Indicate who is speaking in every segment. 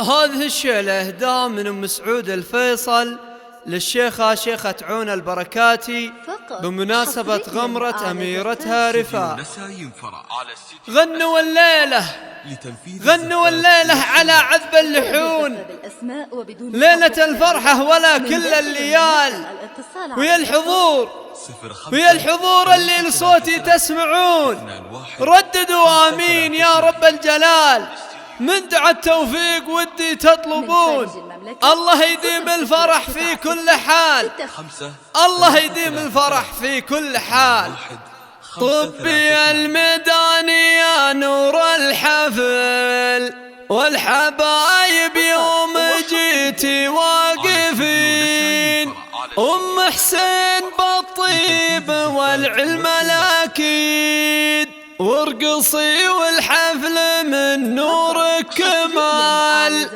Speaker 1: هذه الشيلة إهداء من أم سعود الفيصل للشيخة شيخة عون البركاتي بمناسبة غمرة أميرتها رفاع. غنوا الليلة غنوا الليلة على عذب اللحون، ليلة الفرحة ولا كل الليال، ويا الحضور اللي لصوتي تسمعون، رددوا آمين يا رب الجلال. من دعا التوفيق ودي تطلبون، الله يديم الفرح في كل حال، الله يديم الفرح في كل حال. طبي الميدان يا نور الحفل، والحبايب يوم جيتي واقفين، أم حسين بالطيب والعلم الأكيد، وارقصي والحفل من نورك كمال،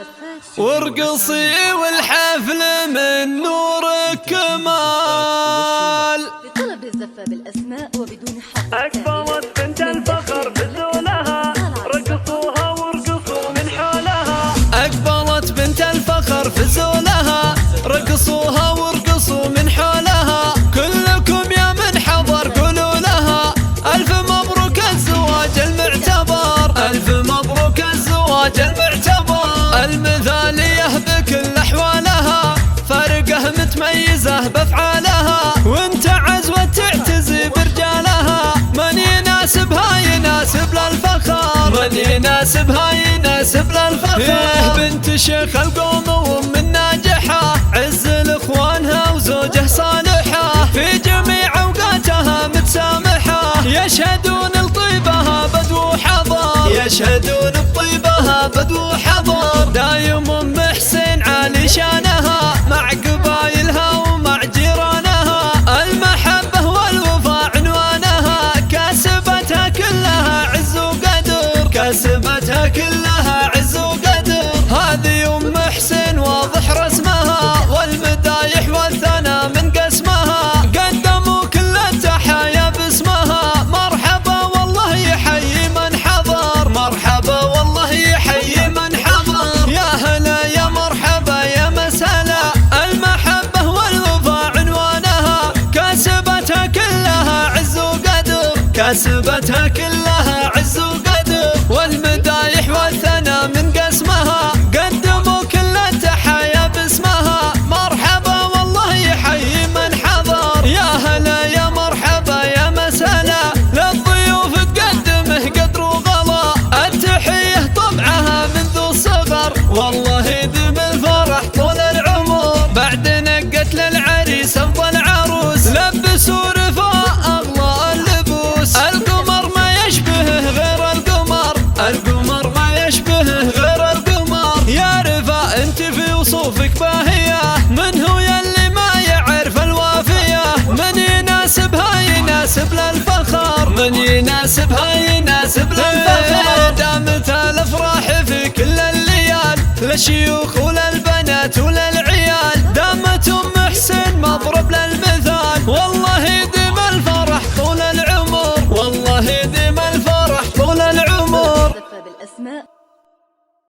Speaker 1: وارقصي والحفل من نورك كمال.
Speaker 2: بطلب الزفة بالأسماء وبدون حرف.
Speaker 3: أكبرت بنت الفخر بزولها، رقصوها وارقصوا من حولها.
Speaker 1: أكبرت بنت الفخر فزولها، رقصوها وارقصوا من حولها. كلكم يا من حضر قولوا لها ألف مبروك الزواج المعتبر، ألف مبروك الزواج المعتبر. المثالية بكل أحوالها، فارقة متميزة بأفعالها، وانت عزوة تعتزي برجالها. من يناسبها يناسب للفخر، من يناسبها يناسب للفخر. بنت شيخ القوم وام الناجحة، عز لإخوانها وزوجه صالحة، في جميع أوقاتها متسامحة. يشهدون لطيبها بدو حضر، يشهدون بطيبها بدو حضر. دايم أم حسين عالي شانها، مع قبايلها ومع جيرانها. المحبة والوفاء عنوانها، كاسبتها كلها عز وقدر، كاسبتها كلها عز وقدر. هذه أم حسين واضح رسمها، والمدايح والثنى من قسمها. قدموا كل التحايا باسمها، مرحبا والله يحيي من حضر، مرحبا والله يحيي من حضر. يا هلا يا مرحبا يا مسهلا، المحبة والوفاء عنوانها، كاسبتها كلها عز وقدر، كاسبتها كلها عز وقدر. والمدايح والثنى من قسمها، قدموا كل التحايا باسمها. مرحبا والله يحيي من حضر، يا هلا يا مرحبا يا مسهلا. للضيوف تقدمه قدر وغلا، التحية طبعها منذ الصغر، والله يديم الفرح طول العمر. بعد نقت للعريس افضل عروس، لبسوا رفاء اغلى اللبوس. القمر ما يشبهه غير القمر، القمر ما يشبهه غير القمر. يا رفاء انت في وصوفك باهية، من هو يلي ما يعرف الوافية. من يناسبها يناسب للفخر، من يناسبها يناسب للفخر. دامت الافراح في كل الليال، للشيوخ وللبنات وللعيال.